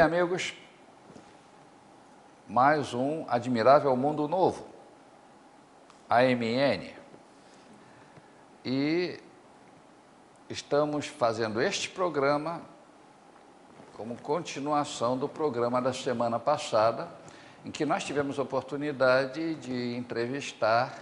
amigos? Mais um Admirável Mundo Novo, AMN. E estamos fazendo este programa como continuação do programa da semana passada, em que nós tivemos a oportunidade de entrevistar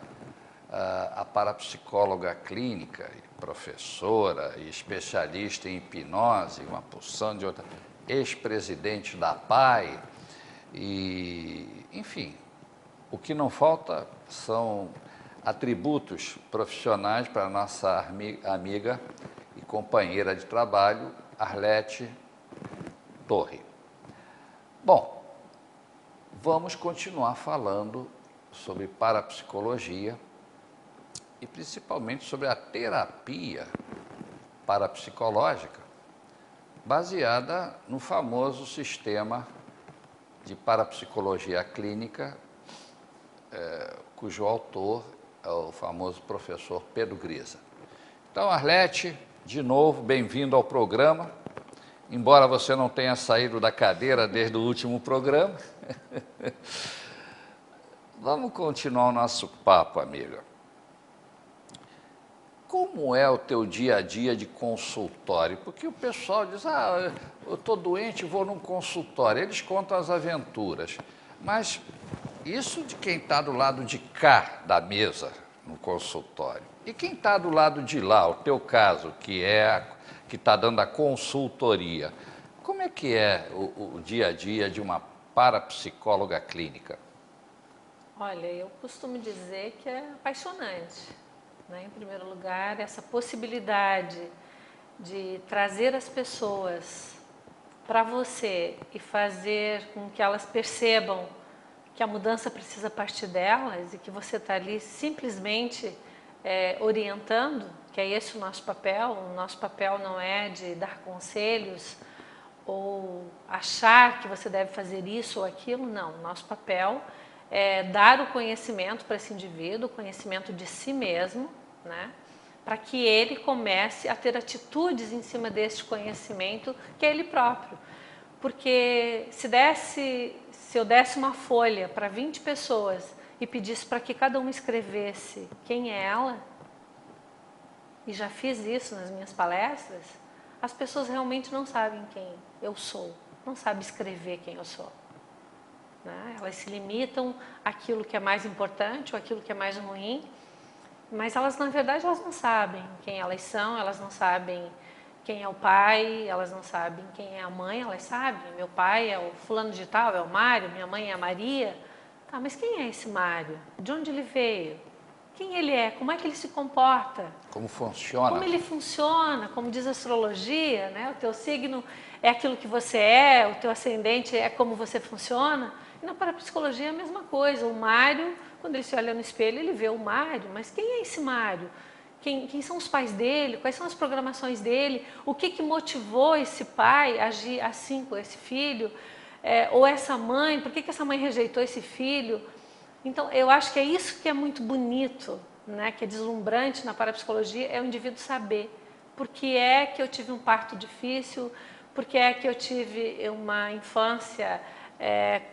a parapsicóloga clínica, professora e especialista em hipnose, uma porção de outra, ex-presidente da PAI, e, enfim, o que não falta são atributos profissionais para a nossa amiga e companheira de trabalho, Arlete Torre. Bom, vamos continuar falando sobre parapsicologia e principalmente sobre a terapia parapsicológica, baseada no famoso sistema de parapsicologia clínica, cujo autor é o famoso professor Pedro Grisa. Então, Arlete, de novo, bem-vindo ao programa, embora você não tenha saído da cadeira desde o último programa. Vamos continuar o nosso papo, amiga. Como é o teu dia a dia de consultório? Porque o pessoal diz, eu estou doente, vou num consultório. Eles contam as aventuras. Mas isso de quem está do lado de cá da mesa, no consultório. E quem está do lado de lá, o teu caso, que está dando a consultoria. Como é que é o dia a dia de uma parapsicóloga clínica? Olha, eu costumo dizer que é apaixonante. Em primeiro lugar, essa possibilidade de trazer as pessoas para você e fazer com que elas percebam que a mudança precisa partir delas e que você está ali simplesmente orientando, que é esse o nosso papel. O nosso papel não é de dar conselhos ou achar que você deve fazer isso ou aquilo, não. O nosso papel é dar o conhecimento para esse indivíduo, o conhecimento de si mesmo, para que ele comece a ter atitudes em cima desse conhecimento que é ele próprio. Porque se eu desse uma folha para 20 pessoas e pedisse para que cada uma escrevesse quem é ela, e já fiz isso nas minhas palestras, as pessoas realmente não sabem quem eu sou, não sabem escrever quem eu sou. Elas se limitam àquilo que é mais importante ou àquilo que é mais ruim, mas elas, na verdade, elas não sabem quem elas são, elas não sabem quem é o pai, elas não sabem quem é a mãe, elas sabem, meu pai é o fulano de tal, é o Mário, minha mãe é a Maria. Tá, mas quem é esse Mário? De onde ele veio? Quem ele é? Como é que ele se comporta? Como funciona? Como ele funciona? Como diz a astrologia, o teu signo é aquilo que você é, o teu ascendente é como você funciona. E na parapsicologia é a mesma coisa. O Mário, quando ele se olha no espelho, ele vê o Mário, mas quem é esse Mário? Quem são os pais dele? Quais são as programações dele? O que motivou esse pai a agir assim com esse filho? Ou essa mãe, por que essa mãe rejeitou esse filho? Então, eu acho que é isso que é muito bonito, que é deslumbrante na parapsicologia, é o indivíduo saber por que é que eu tive um parto difícil, por que é que eu tive uma infância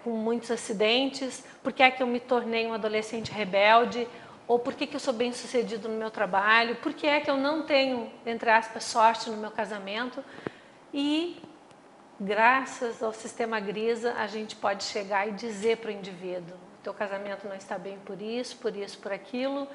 com muitos acidentes, por que é que eu me tornei um adolescente rebelde, ou por que eu sou bem sucedido no meu trabalho, por que é que eu não tenho, entre aspas, sorte no meu casamento. E, graças ao sistema Grisa, a gente pode chegar e dizer para o indivíduo, o teu casamento não está bem por isso, por aquilo,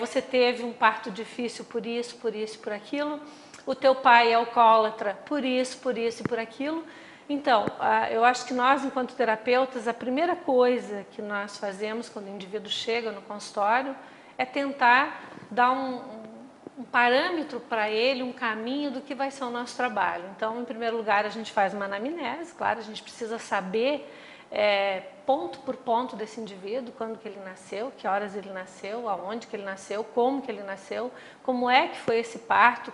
você teve um parto difícil por isso, por aquilo, o teu pai é alcoólatra por isso e por aquilo. Então, eu acho que nós, enquanto terapeutas, a primeira coisa que nós fazemos quando o indivíduo chega no consultório é tentar dar um parâmetro para ele, um caminho do que vai ser o nosso trabalho. Então, em primeiro lugar, a gente faz uma anamnese, claro, a gente precisa saber ponto por ponto desse indivíduo, quando que ele nasceu, que horas ele nasceu, aonde que ele nasceu, como que ele nasceu, como é que foi esse parto,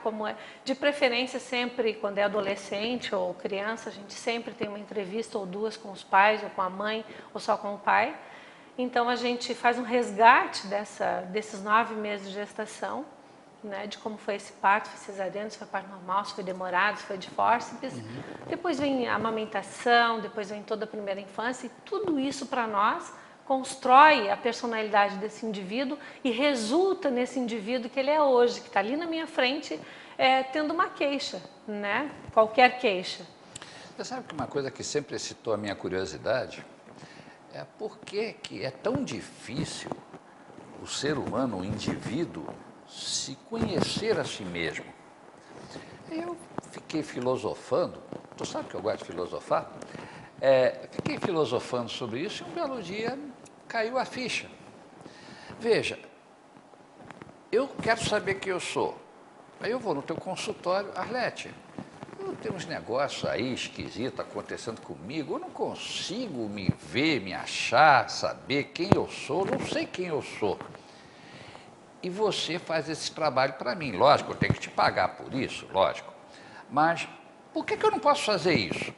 de preferência sempre quando é adolescente ou criança, a gente sempre tem uma entrevista ou duas com os pais, ou com a mãe, ou só com o pai. Então a gente faz um resgate desses 9 meses de gestação, né, de como foi esse parto, foi cesariano, se foi parto normal, se foi demorado, se foi de fórceps. Depois vem a amamentação, depois vem toda a primeira infância, e tudo isso para nós constrói a personalidade desse indivíduo e resulta nesse indivíduo que ele é hoje, que está ali na minha frente, tendo uma queixa, né? Qualquer queixa. Você sabe que uma coisa que sempre excitou a minha curiosidade é por que é tão difícil o ser humano, o indivíduo, se conhecer a si mesmo. Eu fiquei filosofando, tu sabe que eu gosto de filosofar? Fiquei filosofando sobre isso e um belo dia caiu a ficha. Veja, eu quero saber quem eu sou. Aí eu vou no teu consultório, Arlete, tem uns negócios aí esquisitos acontecendo comigo, eu não consigo me ver, me achar, saber quem eu sou, não sei quem eu sou. E você faz esse trabalho para mim, lógico, eu tenho que te pagar por isso, lógico. Mas por que eu não posso fazer isso?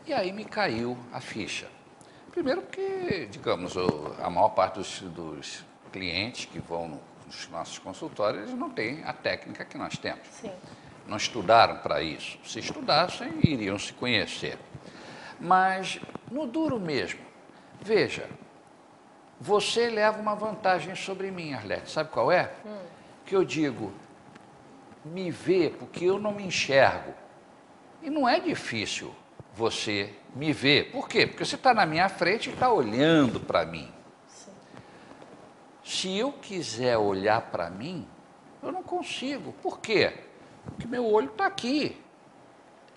E aí me caiu a ficha. Primeiro porque, digamos, a maior parte dos clientes que vão nos nossos consultórios, eles não têm a técnica que nós temos. Sim. Não estudaram para isso. Se estudassem, iriam se conhecer. Mas, no duro mesmo, veja, você leva uma vantagem sobre mim, Arlete. Sabe qual é? Que eu digo, me vê porque eu não me enxergo. E não é difícil você me ver. Por quê? Porque você está na minha frente e está olhando para mim. Sim. Se eu quiser olhar para mim, eu não consigo. Por quê? Porque meu olho está aqui.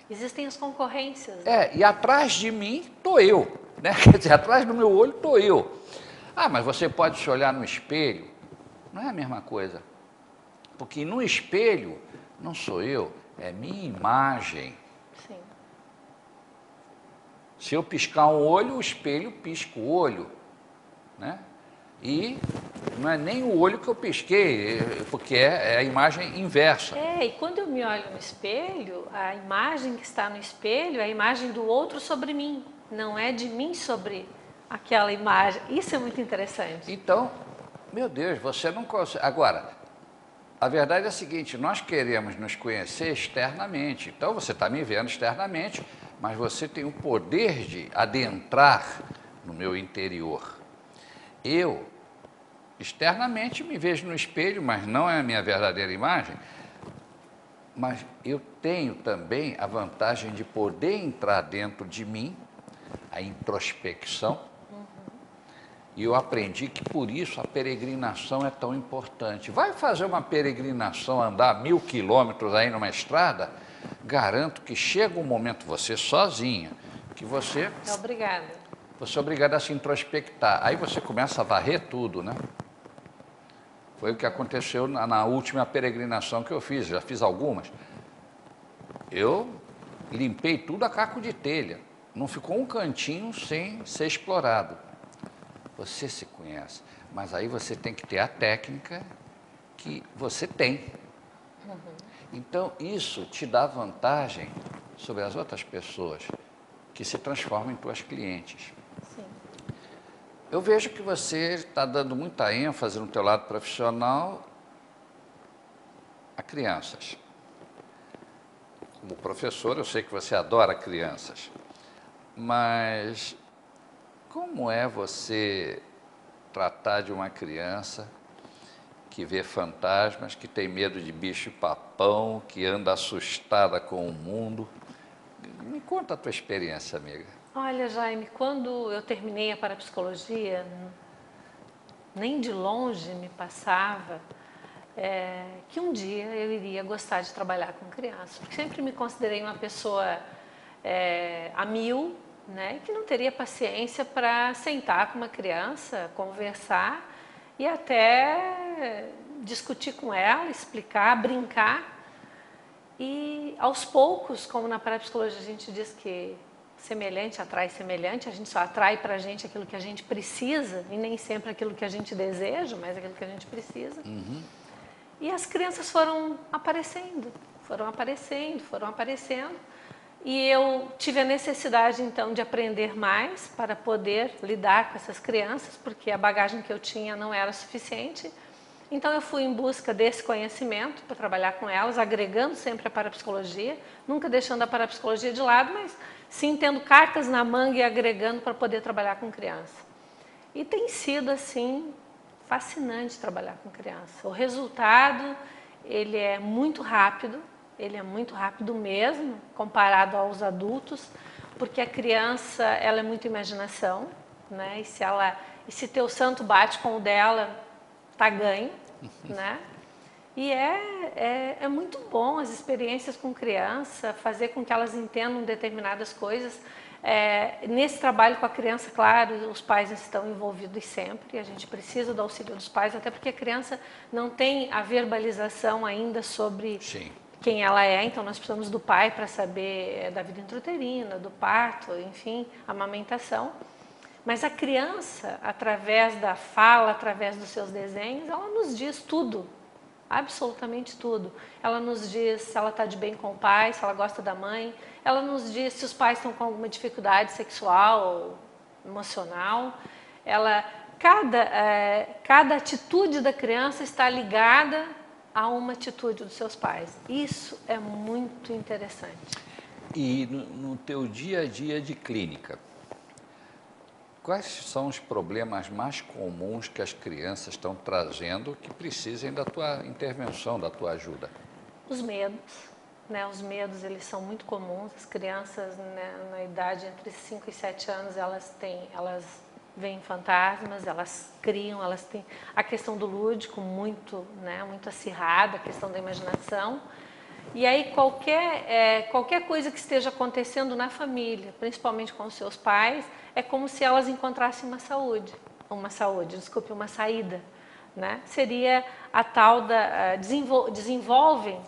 Existem as concorrências. Né? E atrás de mim estou eu. Né? Quer dizer, atrás do meu olho estou eu. Ah, mas você pode se olhar no espelho. Não é a mesma coisa. Porque no espelho não sou eu, é minha imagem. Sim. Se eu piscar um olho, o espelho pisca o olho. Né? E não é nem o olho que eu pisquei, porque é a imagem inversa. E quando eu me olho no espelho, a imagem que está no espelho é a imagem do outro sobre mim, não é de mim sobre aquela imagem. Isso é muito interessante. Então, meu Deus, você não consegue. Agora, a verdade é a seguinte, nós queremos nos conhecer externamente. Então, você está me vendo externamente, mas você tem o poder de adentrar no meu interior. Eu, externamente, me vejo no espelho, mas não é a minha verdadeira imagem. Mas eu tenho também a vantagem de poder entrar dentro de mim, a introspecção. E eu aprendi que por isso a peregrinação é tão importante. Vai fazer uma peregrinação, andar 1000 quilômetros aí numa estrada, garanto que chega um momento, você sozinha, que você... Obrigada. Você é obrigado a se introspectar. Aí você começa a varrer tudo, né? Foi o que aconteceu na última peregrinação que eu fiz, já fiz algumas. Eu limpei tudo a caco de telha. Não ficou um cantinho sem ser explorado. Você se conhece, mas aí você tem que ter a técnica que você tem. Então, isso te dá vantagem sobre as outras pessoas que se transformam em tuas clientes. Sim. Eu vejo que você está dando muita ênfase no teu lado profissional a crianças. Como professor, eu sei que você adora crianças, mas como é você tratar de uma criança que vê fantasmas, que tem medo de bicho-papão, que anda assustada com o mundo? Me conta a tua experiência, amiga. Olha, Jaime, quando eu terminei a parapsicologia, nem de longe me passava que um dia eu iria gostar de trabalhar com crianças. Porque sempre me considerei uma pessoa a mil, né, que não teria paciência para sentar com uma criança, conversar e até discutir com ela, explicar, brincar. E aos poucos, como na parapsicologia a gente diz que semelhante atrai semelhante, a gente só atrai para a gente aquilo que a gente precisa e nem sempre aquilo que a gente deseja, mas aquilo que a gente precisa. E as crianças foram aparecendo. E eu tive a necessidade, então, de aprender mais para poder lidar com essas crianças, porque a bagagem que eu tinha não era suficiente. Então eu fui em busca desse conhecimento para trabalhar com elas, agregando sempre a parapsicologia, nunca deixando a parapsicologia de lado, mas sim tendo cartas na manga e agregando para poder trabalhar com criança. E tem sido assim fascinante trabalhar com criança. O resultado, ele é muito rápido mesmo, comparado aos adultos, porque a criança, ela é muito imaginação, né? E se teu santo bate com o dela, tá ganho, né? E é muito bom as experiências com criança, fazer com que elas entendam determinadas coisas. Nesse trabalho com a criança, claro, os pais estão envolvidos sempre, a gente precisa do auxílio dos pais, até porque a criança não tem a verbalização ainda sobre quem ela é, então nós precisamos do pai para saber da vida intrauterina, do parto, enfim, amamentação. Mas a criança, através da fala, através dos seus desenhos, ela nos diz tudo, absolutamente tudo. Ela nos diz se ela está de bem com o pai, se ela gosta da mãe. Ela nos diz se os pais estão com alguma dificuldade sexual ou emocional. Cada atitude da criança está ligada a uma atitude dos seus pais. Isso é muito interessante. E no teu dia a dia de clínica, quais são os problemas mais comuns que as crianças estão trazendo que precisem da tua intervenção, da tua ajuda? Os medos, né? Os medos, eles são muito comuns. As crianças, né, na idade entre 5 e 7 anos, elas veem fantasmas, elas criam, elas têm a questão do lúdico muito, né, muito acirrada, a questão da imaginação. E aí qualquer coisa que esteja acontecendo na família, principalmente com os seus pais, é como se elas encontrassem uma saída, né? Seria a tal da desenvolvem,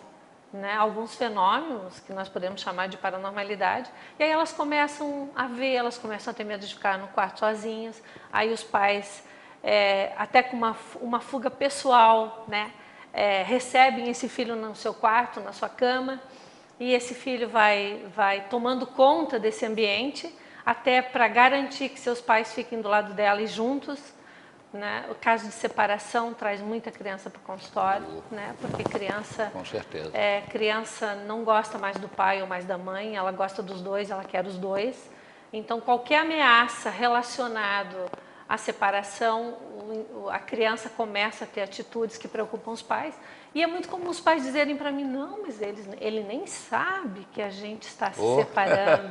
né, alguns fenômenos que nós podemos chamar de paranormalidade, e aí elas começam a ver, elas começam a ter medo de ficar no quarto sozinhas, aí os pais, até com uma fuga pessoal, né, recebem esse filho no seu quarto, na sua cama, e esse filho vai tomando conta desse ambiente, até para garantir que seus pais fiquem do lado dela e juntos, né? O caso de separação traz muita criança para o consultório, né? Porque criança, com certeza, criança não gosta mais do pai ou mais da mãe, ela gosta dos dois, ela quer os dois. Então, qualquer ameaça relacionada à separação, a criança começa a ter atitudes que preocupam os pais. E é muito comum os pais dizerem para mim, não, mas ele nem sabe que a gente está se separando.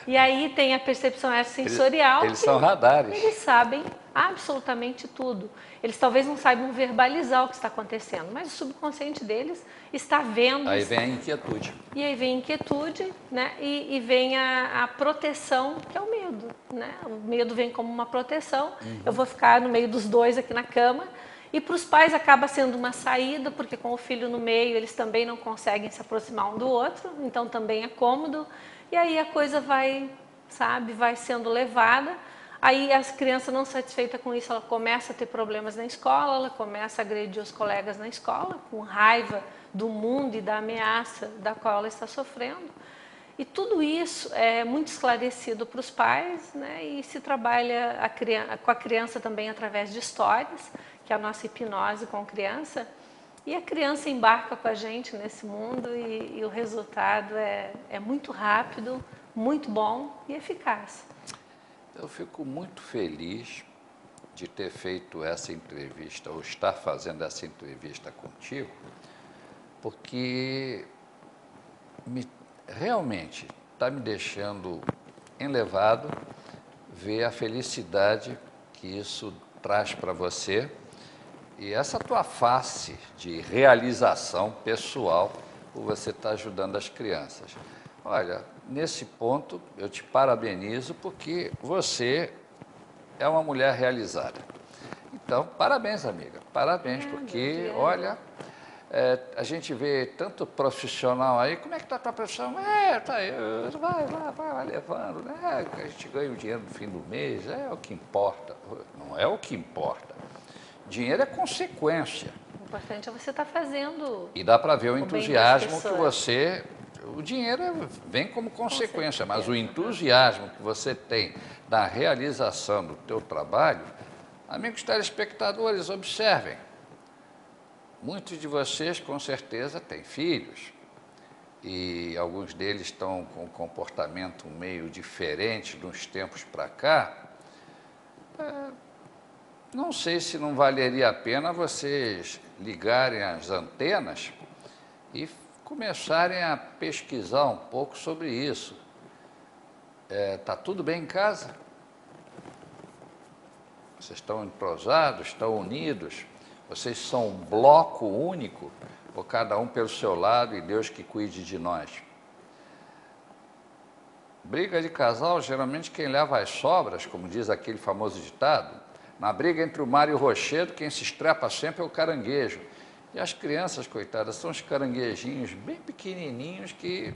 E aí tem a percepção sensorial. Eles são radares. Eles sabem absolutamente tudo. Eles talvez não saibam verbalizar o que está acontecendo, mas o subconsciente deles está vendo. Aí vem a inquietude. E aí vem a inquietude, né? E vem a proteção, que é o medo, né? O medo vem como uma proteção. Eu vou ficar no meio dos dois aqui na cama. E para os pais acaba sendo uma saída, porque com o filho no meio eles também não conseguem se aproximar um do outro, então também é cômodo. E aí a coisa vai sendo levada. Aí a criança não satisfeita com isso, ela começa a ter problemas na escola, ela começa a agredir os colegas na escola, com raiva do mundo e da ameaça da qual ela está sofrendo. E tudo isso é muito esclarecido para os pais, né? E se trabalha com a criança também através de histórias, que é a nossa hipnose com criança. E a criança embarca com a gente nesse mundo e o resultado é muito rápido, muito bom e eficaz. Eu fico muito feliz de ter feito essa entrevista, ou estar fazendo essa entrevista contigo, porque realmente está me deixando enlevado ver a felicidade que isso traz para você e essa tua face de realização pessoal por você estar ajudando as crianças. Olha, nesse ponto eu te parabenizo porque você é uma mulher realizada. Então, parabéns, amiga, parabéns, porque, olha, a gente vê tanto profissional aí, como é que está a tua profissão? Tá aí, vai levando, né? A gente ganha o dinheiro no fim do mês, é o que importa. Não é o que importa. Dinheiro é consequência. O importante é você estar fazendo. E dá para ver o entusiasmo que você... O dinheiro vem como consequência, mas o entusiasmo que você tem da realização do teu trabalho, amigos telespectadores, observem. muitos de vocês com certeza têm filhos e alguns deles estão com um comportamento meio diferente de uns tempos para cá. Não sei se não valeria a pena vocês ligarem as antenas e começarem a pesquisar um pouco sobre isso. Tá tudo bem em casa? Vocês estão entrosados, estão unidos? Vocês são um bloco único? Ou cada um pelo seu lado e Deus que cuide de nós? Briga de casal, geralmente quem leva as sobras, como diz aquele famoso ditado, na briga entre o mar e o rochedo, quem se estrepa sempre é o caranguejo. E as crianças, coitadas, são os caranguejinhos bem pequenininhos que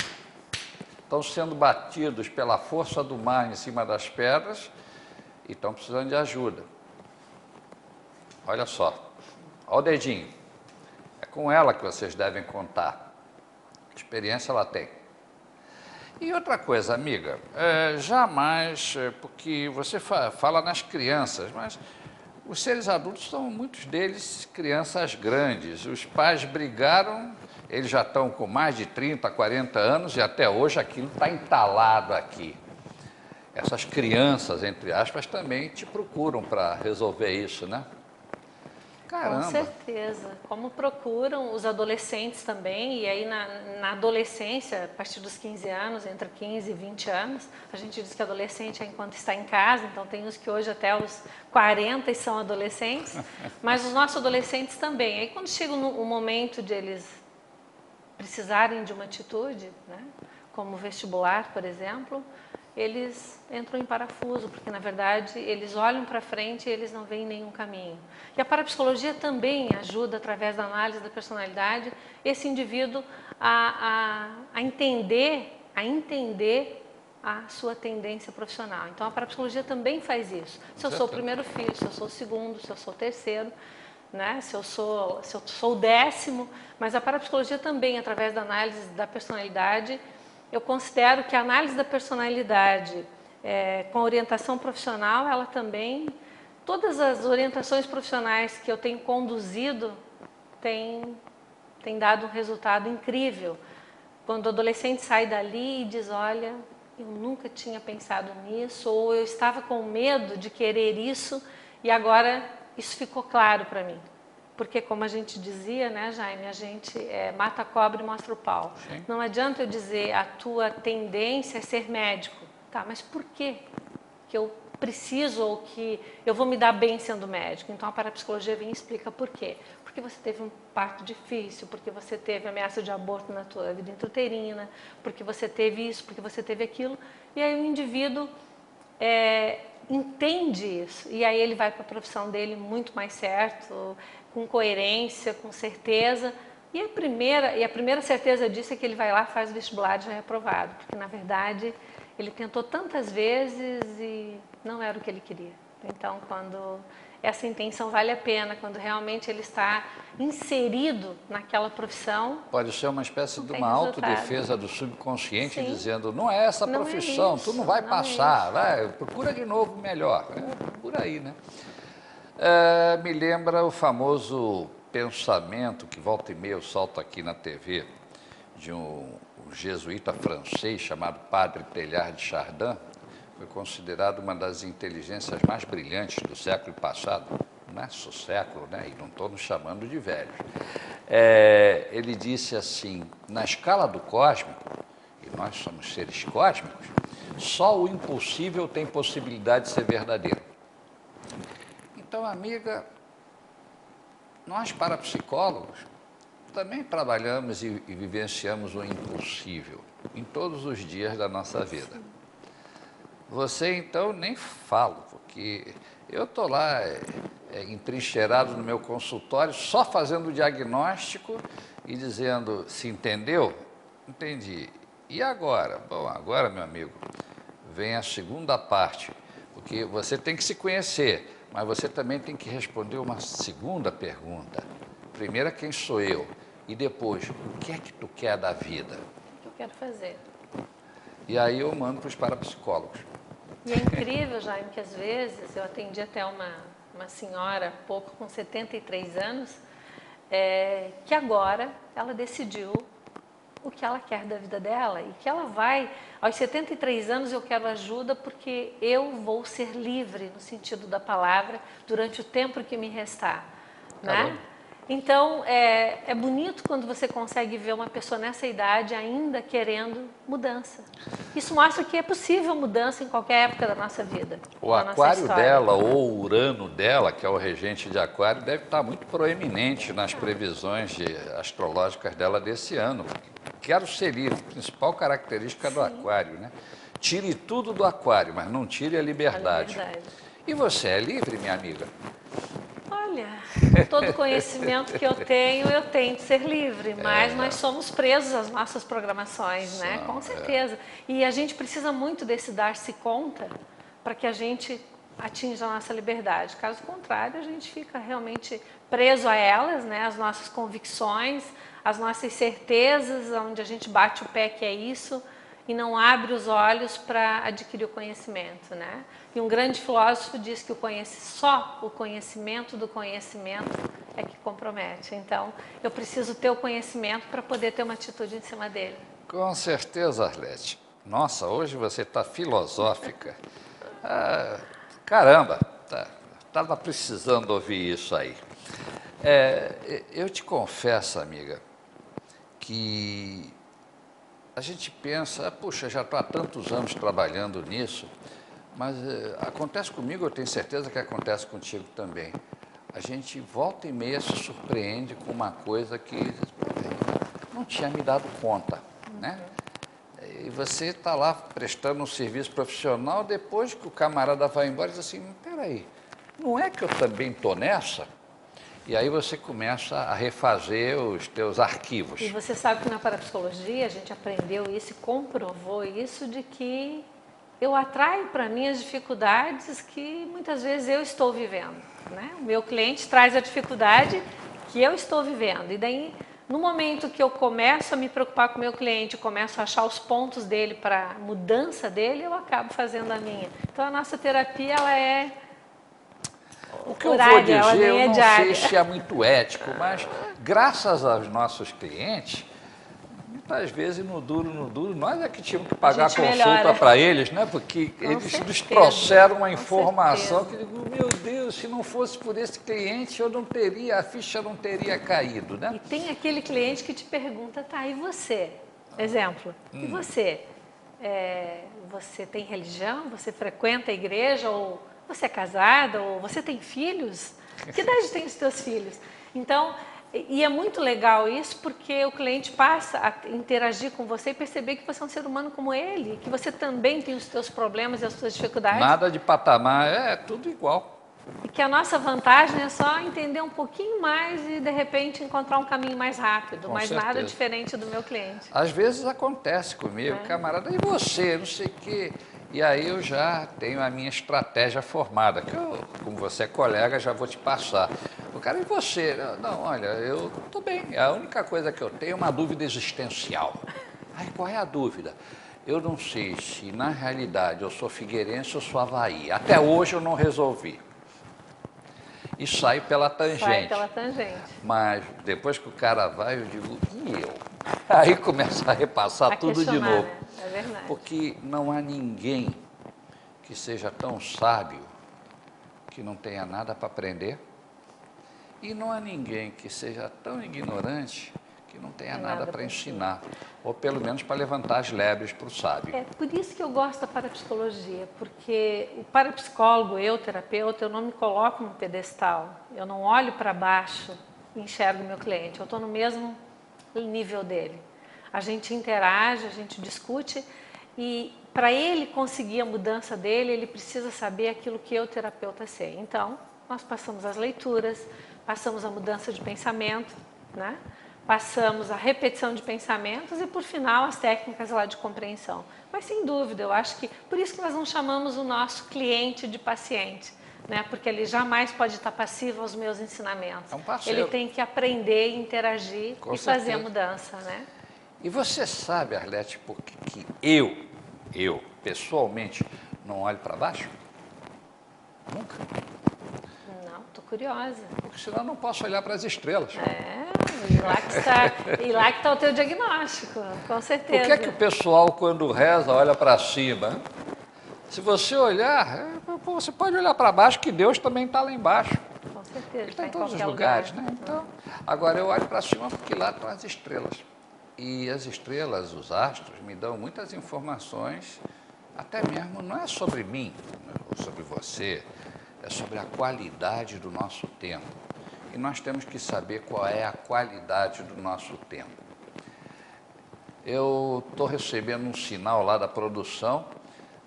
estão sendo batidos pela força do mar em cima das pedras e estão precisando de ajuda. Olha só, olha o dedinho. É com ela que vocês devem contar. Que experiência ela tem. E outra coisa, amiga, jamais, porque você fala nas crianças, mas os seres adultos são, muitos deles, crianças grandes. Os pais brigaram, eles já estão com mais de 30, 40 anos e até hoje aquilo está entalado aqui. Essas crianças, entre aspas, também te procuram para resolver isso, né? Caramba. Com certeza, como procuram os adolescentes também, e aí na adolescência, a partir dos 15 anos, entre 15 e 20 anos, a gente diz que adolescente é enquanto está em casa, então tem uns que hoje até os 40 e são adolescentes, mas os nossos adolescentes também. Aí quando chega o momento de eles precisarem de uma atitude, né, como vestibular, por exemplo, eles entram em parafuso, porque na verdade eles olham para frente e eles não veem nenhum caminho. E a parapsicologia também ajuda, através da análise da personalidade, esse indivíduo a entender a sua tendência profissional. Então a parapsicologia também faz isso. Se eu sou o primeiro filho, se eu sou o segundo, se eu sou o terceiro, né? Se eu sou o 10º, mas a parapsicologia também, através da análise da personalidade, eu considero que a análise da personalidade com a orientação profissional, ela também, todas as orientações profissionais que eu tenho conduzido têm dado um resultado incrível. Quando o adolescente sai dali e diz, olha, eu nunca tinha pensado nisso, ou eu estava com medo de querer isso e agora isso ficou claro para mim. Porque, como a gente dizia, né, Jaime, a gente mata a cobra e mostra o pau. Sim. Não adianta eu dizer a tua tendência é ser médico. Tá, mas por quê que eu preciso ou que eu vou me dar bem sendo médico? Então, a parapsicologia vem e explica por quê. Porque você teve um parto difícil, porque você teve ameaça de aborto na tua vida intrauterina, porque você teve isso, porque você teve aquilo. E aí o indivíduo entende isso. E aí ele vai para a profissão dele muito mais certo, com coerência, com certeza. E a primeira certeza disso é que ele vai lá, faz o vestibular e já é aprovado. Porque, na verdade, ele tentou tantas vezes e não era o que ele queria. Então, quando essa intenção vale a pena, quando realmente ele está inserido naquela profissão... Pode ser uma espécie de uma autodefesa do subconsciente. Sim. Dizendo, não é essa profissão, tu não vai passar, vai, procura de novo melhor. Por aí, né? Me lembra o famoso pensamento que volta e meia eu solto aqui na TV, de um jesuíta francês chamado Padre Teilhard de Chardin. Foi considerado uma das inteligências mais brilhantes do século passado, nosso século, né? E não estou nos chamando de velhos. Ele disse assim, na escala do cósmico, e nós somos seres cósmicos, só o impossível tem possibilidade de ser verdadeiro. Então, amiga, nós parapsicólogos também trabalhamos e vivenciamos o impossível em todos os dias da nossa vida. Você, então, nem falo, porque eu estou lá entrincheirado no meu consultório, só fazendo o diagnóstico e dizendo, se entendeu? Entendi. E agora? Bom, agora, meu amigo, vem a segunda parte, porque você tem que se conhecer, mas você também tem que responder uma segunda pergunta. Primeiro, quem sou eu? E depois, o que é que tu quer da vida? O que eu quero fazer? E aí eu mando para os parapsicólogos. E é incrível, Jaime, que às vezes, eu atendi até uma senhora, pouco com 73 anos, que agora ela decidiu o que ela quer da vida dela e que ela vai, aos 73 anos eu quero ajuda porque eu vou ser livre no sentido da palavra durante o tempo que me restar, né? Então, é bonito quando você consegue ver uma pessoa nessa idade ainda querendo mudança. Isso mostra que é possível mudança em qualquer época da nossa vida. O aquário dela, ou o Urano dela, que é o regente de aquário, deve estar muito proeminente nas previsões astrológicas dela desse ano. Quero ser livre, principal característica do aquário, né? Tire tudo do aquário, mas não tire a liberdade. E você é livre, minha amiga? Olha, todo conhecimento que eu tenho de ser livre, mas nós somos presos às nossas programações, né? Com certeza. E a gente precisa muito desse dar-se conta para que a gente atinja a nossa liberdade. Caso contrário, a gente fica realmente preso a elas, né? As nossas convicções, as nossas certezas, onde a gente bate o pé que é isso, e não abre os olhos para adquirir o conhecimento, né? E um grande filósofo diz que só o conhecimento do conhecimento é que compromete. Então, eu preciso ter o conhecimento para poder ter uma atitude em cima dele. Com certeza, Arlete. Nossa, hoje você está filosófica. Caramba, estava precisando ouvir isso aí. Eu te confesso, amiga, que a gente pensa, puxa, já estou há tantos anos trabalhando nisso, mas acontece comigo, eu tenho certeza que acontece contigo também. A gente volta e meia se surpreende com uma coisa que não tinha me dado conta, né? E você está lá prestando um serviço profissional, depois que o camarada vai embora, diz assim, peraí, não é que eu também estou nessa? E aí você começa a refazer os teus arquivos. E você sabe que na parapsicologia a gente aprendeu isso e comprovou isso, de que eu atraio para mim as dificuldades que muitas vezes eu estou vivendo, né? O meu cliente traz a dificuldade que eu estou vivendo. E daí, no momento que eu começo a me preocupar com o meu cliente, começo a achar os pontos dele para a mudança dele, eu acabo fazendo a minha. Então a nossa terapia, ela é... O que eu vou dizer, eu não sei se é muito ético, mas graças aos nossos clientes, muitas vezes no duro, nós é que tínhamos que pagar a consulta para eles, né? Porque eles nos trouxeram uma informação que eu digo, meu Deus, se não fosse por esse cliente, eu não teria, a ficha não teria caído, né? E tem aquele cliente que te pergunta, tá, e você? Exemplo, e você? Você tem religião? Você frequenta a igreja? Ou você é casada? Ou você tem filhos? Que idade tem os teus filhos? Então, e é muito legal isso, porque o cliente passa a interagir com você e perceber que você é um ser humano como ele, que você também tem os seus problemas e as suas dificuldades. Nada de patamar, é tudo igual. E que a nossa vantagem é só entender um pouquinho mais e, de repente, encontrar um caminho mais rápido, mas nada diferente do meu cliente. Às vezes acontece comigo, camarada, e você, não sei o quê. E aí eu já tenho a minha estratégia formada, que eu, como você é colega, já vou te passar. O cara, e você? Não, olha, eu estou bem. A única coisa que eu tenho é uma dúvida existencial. Ai, qual é a dúvida? Eu não sei se, na realidade, eu sou figueirense ou sou Avaí. Até hoje eu não resolvi. E sai pela tangente. Sai pela tangente. Mas depois que o cara vai, eu digo, e eu? Aí começa a repassar tudo de novo. Né? É verdade. Porque não há ninguém que seja tão sábio que não tenha nada para aprender. E não há ninguém que seja tão ignorante que não tenha nada para ensinar. Ou pelo menos para levantar as lebres para o sábio. É por isso que eu gosto da parapsicologia, porque o parapsicólogo, eu, terapeuta, eu não me coloco no pedestal. Eu não olho para baixo e enxergo o meu cliente. Eu estou no mesmo nível dele. A gente interage, a gente discute e para ele conseguir a mudança dele, ele precisa saber aquilo que eu, terapeuta, sei. Então, nós passamos as leituras, passamos a mudança de pensamento, né? Passamos a repetição de pensamentos e, por final, as técnicas lá de compreensão. Mas, sem dúvida, eu acho que... Por isso que nós não chamamos o nosso cliente de paciente, né? Porque ele jamais pode estar passivo aos meus ensinamentos. É um parceiro. Ele tem que aprender, interagir Com e certeza. fazer a mudança, né? E você sabe, Arlete, por que eu, pessoalmente, não olho para baixo? Nunca. Não, estou curiosa. Porque senão eu não posso olhar para as estrelas. E lá que está o teu diagnóstico, com certeza. Por que é que o pessoal, quando reza, olha para cima? Se você olhar, você pode olhar para baixo, que Deus também está lá embaixo. Com certeza. Ele está em todos os lugares, lugar. né? Então, agora eu olho para cima porque lá estão as estrelas. E as estrelas, os astros, me dão muitas informações, até mesmo, não é sobre mim, ou sobre você, é sobre a qualidade do nosso tempo. E nós temos que saber qual é a qualidade do nosso tempo. Eu estou recebendo um sinal lá da produção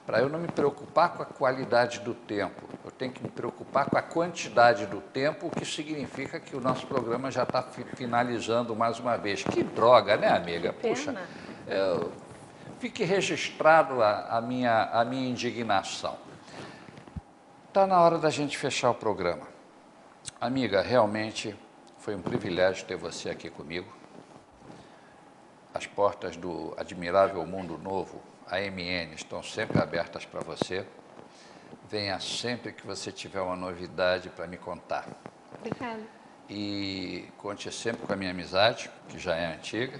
para eu não me preocupar com a qualidade do tempo. Eu tenho que me preocupar com a quantidade do tempo, o que significa que o nosso programa já está finalizando mais uma vez. Que droga, né, amiga? Puxa, fique registrado a minha indignação. Está na hora da gente fechar o programa. Amiga, realmente foi um privilégio ter você aqui comigo. As portas do Admirável Mundo Novo, a MN, estão sempre abertas para você. Venha sempre que você tiver uma novidade para me contar. Obrigada. E conte sempre com a minha amizade, que já é antiga,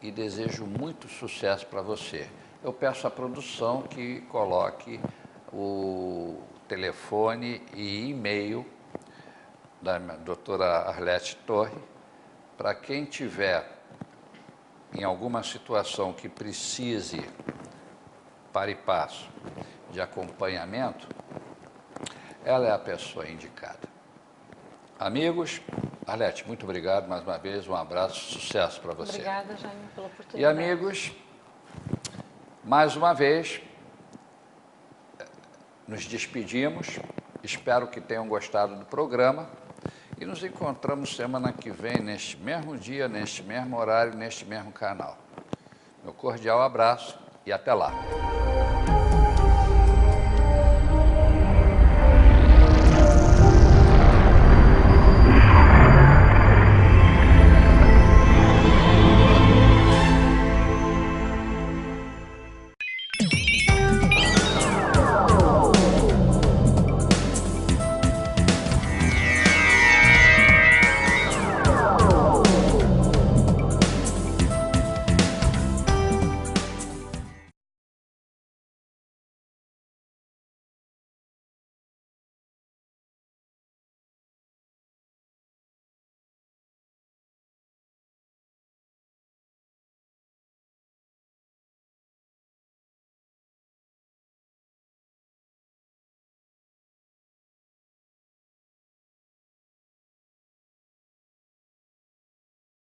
e desejo muito sucesso para você. Eu peço à produção que coloque o telefone e e-mail da doutora Arlete Torre, para quem tiver em alguma situação que precise, para e passo, de acompanhamento, ela é a pessoa indicada. Amigos, Arlete, muito obrigado mais uma vez, um abraço, sucesso para você. Obrigada, Jaime, pela oportunidade. E amigos, mais uma vez, nos despedimos, espero que tenham gostado do programa e nos encontramos semana que vem, neste mesmo dia, neste mesmo horário, neste mesmo canal. Meu cordial abraço e até lá.